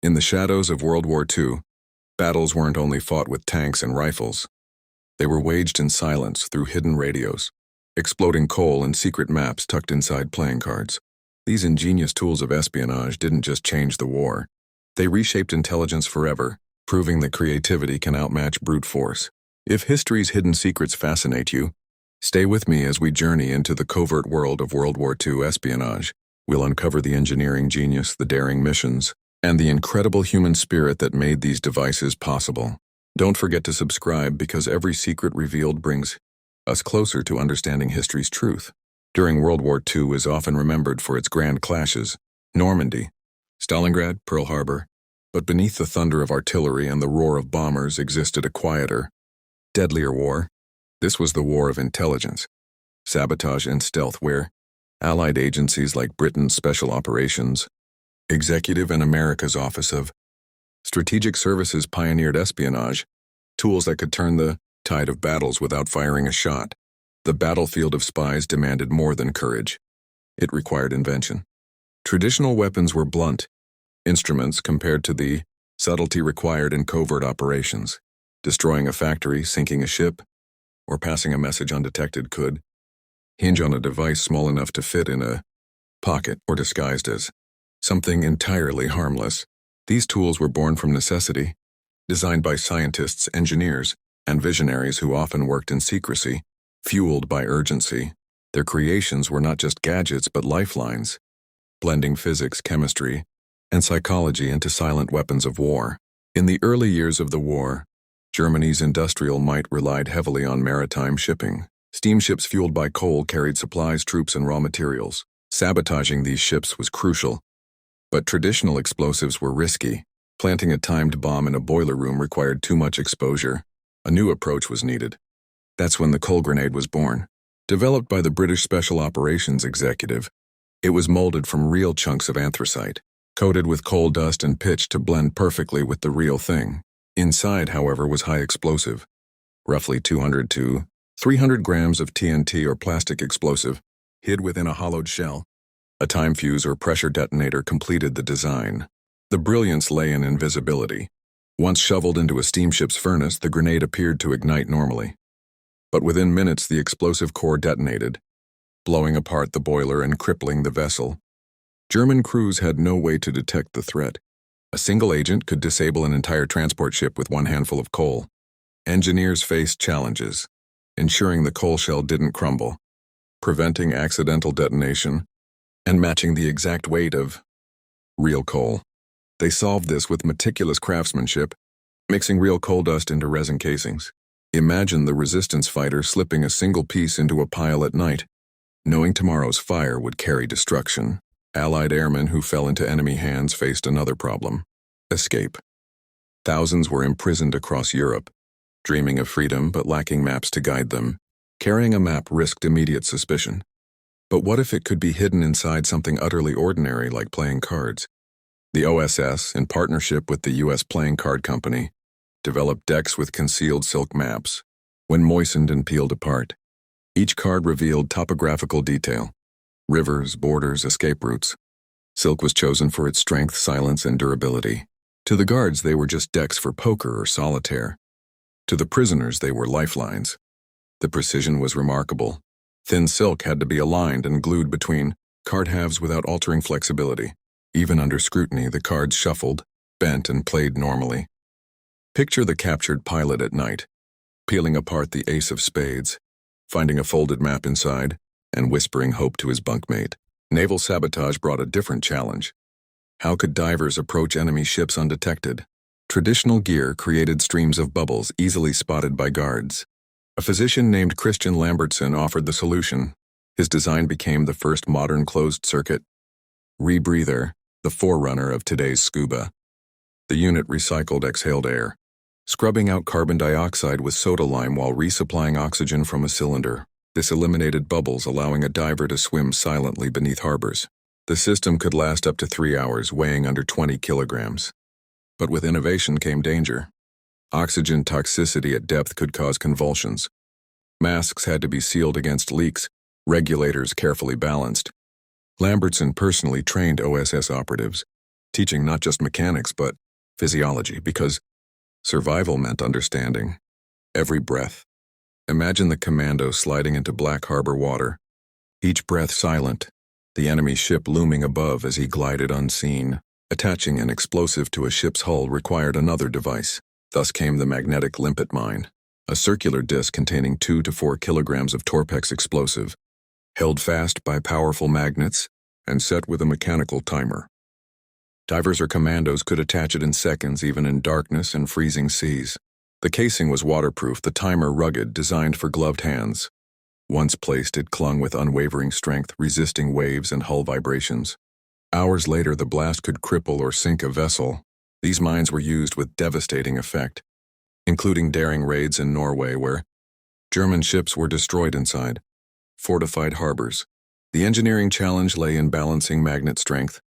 In the shadows of World War II, battles weren't only fought with tanks and rifles. They were waged in silence through hidden radios, exploding coal and secret maps tucked inside playing cards. These ingenious tools of espionage didn't just change the war. They reshaped intelligence forever, proving that creativity can outmatch brute force. If history's hidden secrets fascinate you, stay with me as we journey into the covert world of World War II espionage. We'll uncover the engineering genius, the daring missions, and the incredible human spirit that made these devices possible. Don't forget to subscribe because every secret revealed brings us closer to understanding history's truth. During World War II is often remembered for its grand clashes, Normandy, Stalingrad, Pearl Harbor, but beneath the thunder of artillery and the roar of bombers existed a quieter, deadlier war. This was the war of intelligence, sabotage and stealth, where Allied agencies like Britain's Special Operations Executive and America's Office of Strategic Services pioneered espionage, tools that could turn the tide of battles without firing a shot. The battlefield of spies demanded more than courage. It required invention. Traditional weapons were blunt instruments compared to the subtlety required in covert operations. Destroying a factory, sinking a ship, or passing a message undetected could hinge on a device small enough to fit in a pocket or disguised as something entirely harmless. These tools were born from necessity, designed by scientists, engineers, and visionaries who often worked in secrecy, fueled by urgency. Their creations were not just gadgets but lifelines, blending physics, chemistry, and psychology into silent weapons of war. In the early years of the war, Germany's industrial might relied heavily on maritime shipping. Steamships fueled by coal carried supplies, troops, and raw materials. Sabotaging these ships was crucial. But traditional explosives were risky. Planting a timed bomb in a boiler room required too much exposure. A new approach was needed. That's when the coal grenade was born. Developed by the British Special Operations Executive, it was molded from real chunks of anthracite, coated with coal dust and pitch to blend perfectly with the real thing. Inside, however, was high explosive, roughly 200 to 300 grams of TNT or plastic explosive, hid within a hollowed shell. A time fuse or pressure detonator completed the design. The brilliance lay in invisibility. Once shoveled into a steamship's furnace, the grenade appeared to ignite normally. But within minutes, the explosive core detonated, blowing apart the boiler and crippling the vessel. German crews had no way to detect the threat. A single agent could disable an entire transport ship with one handful of coal. Engineers faced challenges, ensuring the coal shell didn't crumble, preventing accidental detonation, and matching the exact weight of real coal. They solved this with meticulous craftsmanship, mixing real coal dust into resin casings. Imagine the resistance fighter slipping a single piece into a pile at night, knowing tomorrow's fire would carry destruction. Allied airmen who fell into enemy hands faced another problem: escape. Thousands were imprisoned across Europe, dreaming of freedom but lacking maps to guide them. Carrying a map risked immediate suspicion. But what if it could be hidden inside something utterly ordinary like playing cards? The OSS, in partnership with the U.S. Playing Card Company, developed decks with concealed silk maps. When moistened and peeled apart, each card revealed topographical detail: rivers, borders, escape routes. Silk was chosen for its strength, silence, and durability. To the guards, they were just decks for poker or solitaire. To the prisoners, they were lifelines. The precision was remarkable. Thin silk had to be aligned and glued between card halves without altering flexibility. Even under scrutiny, the cards shuffled, bent, and played normally. Picture the captured pilot at night, peeling apart the ace of spades, finding a folded map inside, and whispering hope to his bunkmate. Naval sabotage brought a different challenge. How could divers approach enemy ships undetected? Traditional gear created streams of bubbles easily spotted by guards. A physician named Christian Lambertson offered the solution. His design became the first modern closed-circuit rebreather, the forerunner of today's scuba. The unit recycled exhaled air, scrubbing out carbon dioxide with soda lime while resupplying oxygen from a cylinder. This eliminated bubbles, allowing a diver to swim silently beneath harbors. The system could last up to 3 hours, weighing under 20 kilograms. But with innovation came danger. Oxygen toxicity at depth could cause convulsions. Masks had to be sealed against leaks, regulators carefully balanced. Lambertson personally trained OSS operatives, teaching not just mechanics but physiology, because survival meant understanding every breath. Imagine the commando sliding into Black Harbor water, each breath silent, the enemy ship looming above as he glided unseen. Attaching an explosive to a ship's hull required another device. Thus came the magnetic limpet mine, a circular disc containing 2 to 4 kilograms of Torpex explosive, held fast by powerful magnets and set with a mechanical timer. Divers or commandos could attach it in seconds, even in darkness and freezing seas. The casing was waterproof, the timer rugged, designed for gloved hands. Once placed, it clung with unwavering strength, resisting waves and hull vibrations. Hours later, the blast could cripple or sink a vessel. These mines were used with devastating effect, including daring raids in Norway where German ships were destroyed inside fortified harbors. The engineering challenge lay in balancing magnet strength,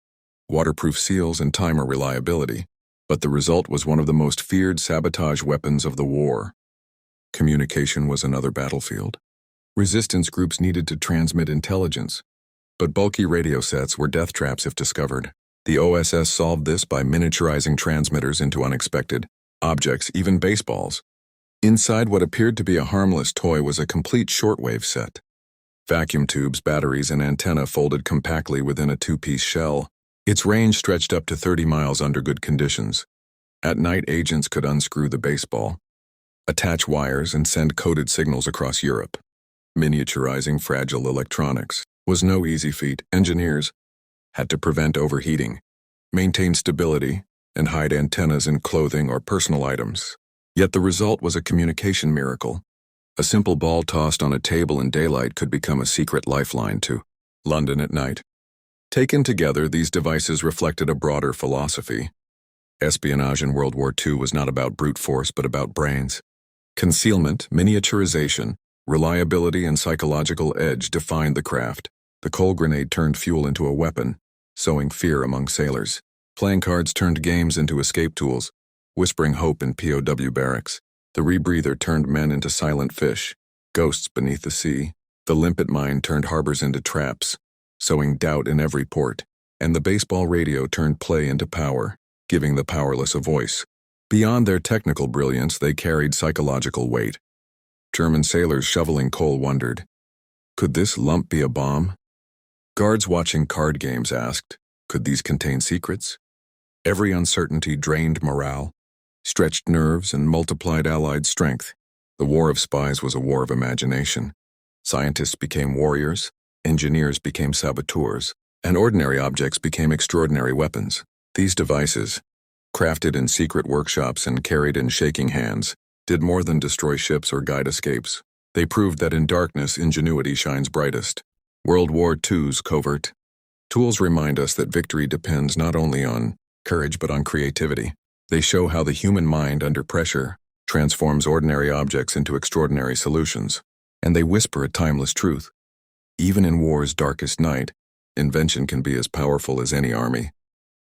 waterproof seals, and timer reliability, but the result was one of the most feared sabotage weapons of the war. Communication was another battlefield. Resistance groups needed to transmit intelligence, but bulky radio sets were death traps if discovered. The OSS solved this by miniaturizing transmitters into unexpected objects, even baseballs. Inside what appeared to be a harmless toy was a complete shortwave set. Vacuum tubes, batteries, and antenna folded compactly within a 2-piece shell. Its range stretched up to 30 miles under good conditions. At night, agents could unscrew the baseball, attach wires, and send coded signals across Europe. Miniaturizing fragile electronics was no easy feat. Engineers had to prevent overheating, maintain stability, and hide antennas in clothing or personal items. Yet the result was a communication miracle. A simple ball tossed on a table in daylight could become a secret lifeline to London at night. Taken together, these devices reflected a broader philosophy. Espionage in World War II was not about brute force but about brains. Concealment, miniaturization, reliability, and psychological edge defined the craft. The coal grenade turned fuel into a weapon, sowing fear among sailors. Playing cards turned games into escape tools, whispering hope in POW barracks. The rebreather turned men into silent fish, ghosts beneath the sea. The limpet mine turned harbors into traps, sowing doubt in every port. And the baseball radio turned play into power, giving the powerless a voice. Beyond their technical brilliance, they carried psychological weight. German sailors shoveling coal wondered, could this lump be a bomb? Guards watching card games asked, could these contain secrets? Every uncertainty drained morale, stretched nerves, and multiplied Allied strength. The war of spies was a war of imagination. Scientists became warriors, engineers became saboteurs, and ordinary objects became extraordinary weapons. These devices, crafted in secret workshops and carried in shaking hands, did more than destroy ships or guide escapes. They proved that in darkness, ingenuity shines brightest. World War II's covert tools remind us that victory depends not only on courage but on creativity. They show how the human mind under pressure transforms ordinary objects into extraordinary solutions. And they whisper a timeless truth. Even in war's darkest night, invention can be as powerful as any army.